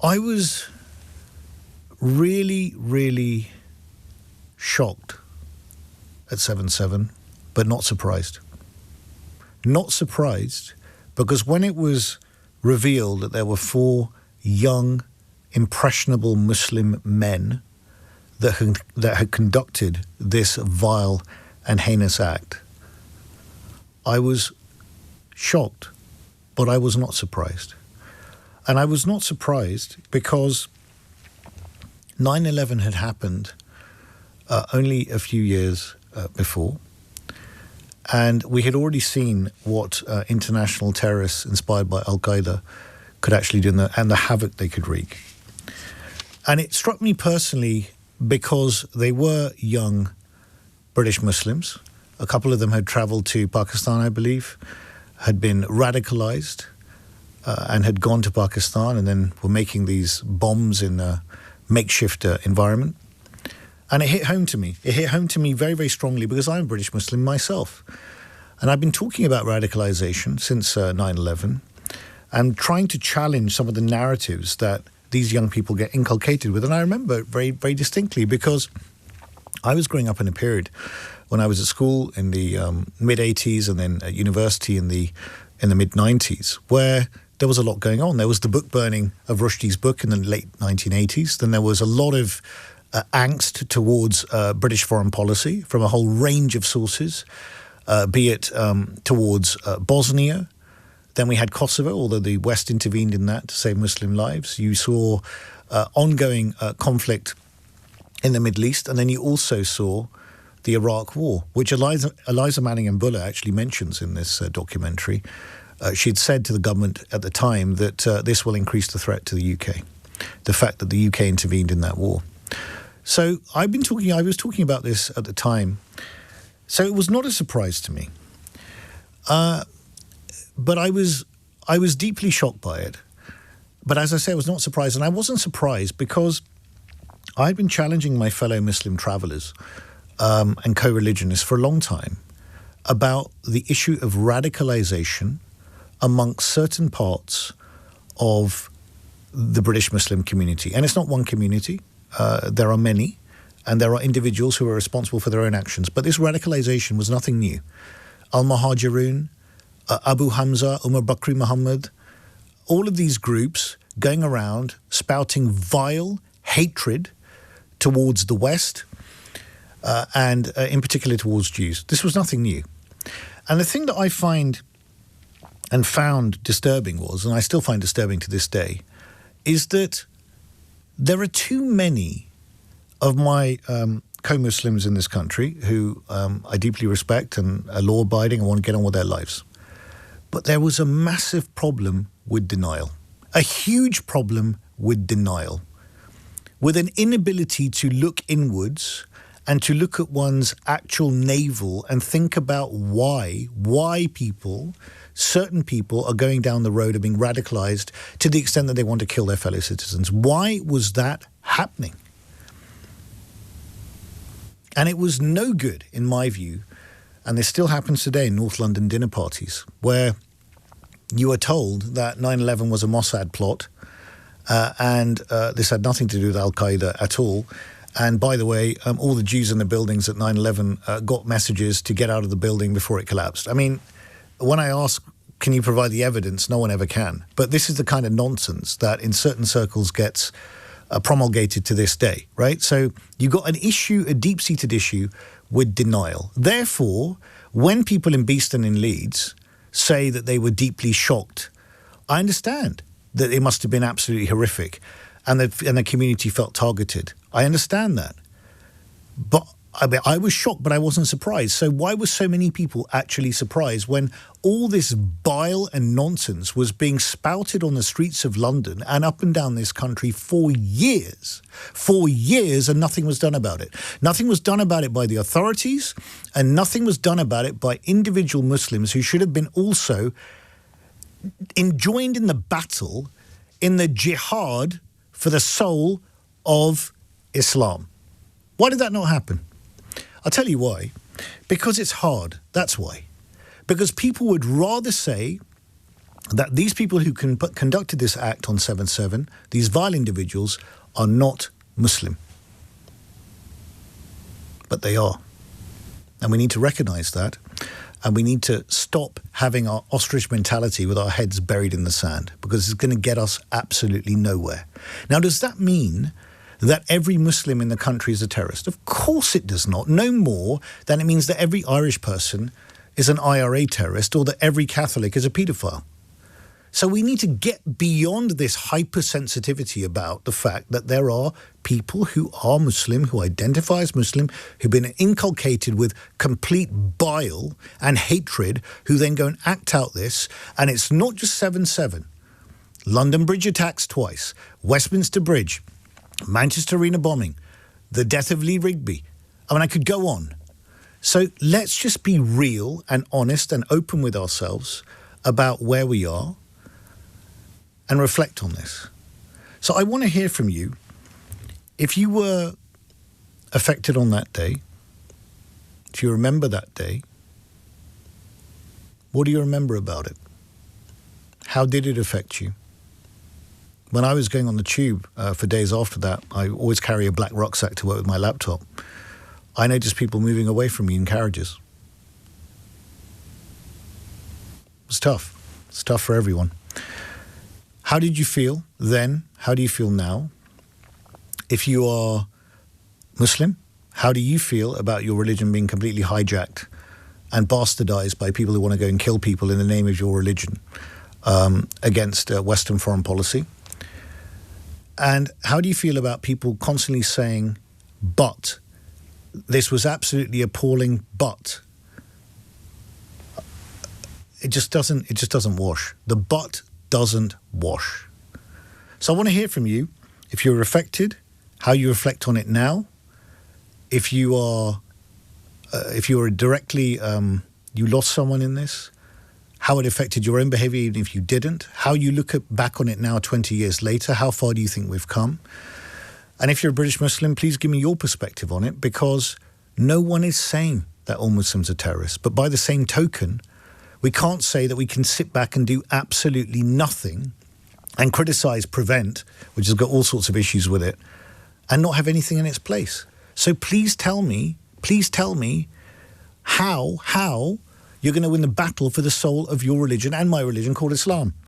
I was really, really shocked at 7/7, but not surprised. Not surprised because when it was revealed that there were 4 young, impressionable Muslim men that had conducted this vile and heinous act, I was shocked, but I was not surprised. And I was not surprised because 9/11 had happened only a few years before. And we had already seen what international terrorists inspired by Al-Qaeda could actually do and the havoc they could wreak. And it struck me personally because they were young British Muslims. A couple of them had travelled to Pakistan, I believe, had been radicalised and had gone to Pakistan and then were making these bombs in a makeshift environment. And it hit home to me. It hit home to me very, very strongly because I'm a British Muslim myself. And I've been talking about radicalisation since 9/11 and trying to challenge some of the narratives that these young people get inculcated with. And I remember very, very distinctly because I was growing up in a period when I was at school in the mid-'80s and then at university in the mid-'90s where there was a lot going on. There was the book burning of Rushdie's book in the late 1980s. Then there was a lot of angst towards British foreign policy from a whole range of sources, be it towards Bosnia. Then we had Kosovo, although the West intervened in that to save Muslim lives. You saw ongoing conflict in the Middle East, and then you also saw the Iraq War, which Eliza Manningham-Buller actually mentions in this documentary. She'd said to the government at the time that this will increase the threat to the UK, the fact that the UK intervened in that war. So I was talking about this at the time. So it was not a surprise to me. But I was deeply shocked by it. But as I say, I was not surprised. And I wasn't surprised because I'd been challenging my fellow Muslim travellers and co-religionists for a long time about the issue of radicalisation amongst certain parts of the British Muslim community. And it's not one community. There are many, and there are individuals who are responsible for their own actions. But this radicalisation was nothing new. Al-Muhajirun, Abu Hamza, Umar Bakri Muhammad, all of these groups going around spouting vile hatred towards the West and in particular towards Jews. This was nothing new. And the thing that I find and found disturbing was, and I still find disturbing to this day, is that there are too many of my co-Muslims in this country who I deeply respect and are law-abiding and want to get on with their lives. But there was a massive problem with denial, a huge problem with denial, with an inability to look inwards and to look at one's actual navel and think about why certain people are going down the road of being radicalised to the extent that they want to kill their fellow citizens. Why was that happening? And it was no good, in my view, and this still happens today in North London dinner parties, where you are told that 9/11 was a Mossad plot, and this had nothing to do with Al-Qaeda at all. And by the way, all the Jews in the buildings at 9/11 got messages to get out of the building before it collapsed. I mean, when I ask, can you provide the evidence, no one ever can. But this is the kind of nonsense that in certain circles gets promulgated to this day, right? So you got an issue, a deep-seated issue with denial. Therefore, when people in Beeston in Leeds say that they were deeply shocked, I understand that it must have been absolutely horrific and the community felt targeted. I understand that. But I was shocked, but I wasn't surprised. So why were so many people actually surprised when all this bile and nonsense was being spouted on the streets of London and up and down this country for years? For years, and nothing was done about it. Nothing was done about it by the authorities, and nothing was done about it by individual Muslims who should have been also joined in the battle, in the jihad for the soul of Islam. Why did that not happen? I'll tell you why. Because it's hard. That's why. Because people would rather say that these people who conducted this act on 7/7, these vile individuals, are not Muslim. But they are. And we need to recognize that. And we need to stop having our ostrich mentality with our heads buried in the sand, because it's going to get us absolutely nowhere. Now, does that mean that every Muslim in the country is a terrorist? Of course it does not. No more than it means that every Irish person is an IRA terrorist, or that every Catholic is a paedophile. So we need to get beyond this hypersensitivity about the fact that there are people who are Muslim, who identify as Muslim, who've been inculcated with complete bile and hatred, who then go and act out this. And it's not just 7/7. London Bridge attacks twice, Westminster Bridge, Manchester Arena bombing, the death of Lee Rigby. I mean, I could go on. So let's just be real and honest and open with ourselves about where we are and reflect on this. So I want to hear from you. If you were affected on that day, if you remember that day, what do you remember about it? How did it affect you? When I was going on the tube for days after that, I always carry a black rucksack to work with my laptop. I noticed people moving away from me in carriages. It's tough. It's tough for everyone. How did you feel then? How do you feel now? If you are Muslim, how do you feel about your religion being completely hijacked and bastardized by people who want to go and kill people in the name of your religion against Western foreign policy? And how do you feel about people constantly saying, but this was absolutely appalling, but it just doesn't wash. The but doesn't wash. So I want to hear from you. If you're affected, how you reflect on it now. If you are directly, you lost someone in this, how it affected your own behavior, even if you didn't. How you look back on it now, 20 years later. How far do you think we've come? And if you're a British Muslim, please give me your perspective on it, because no one is saying that all Muslims are terrorists. But by the same token, we can't say that we can sit back and do absolutely nothing and criticize Prevent, which has got all sorts of issues with it, and not have anything in its place. So please tell me how you're going to win the battle for the soul of your religion and my religion called Islam.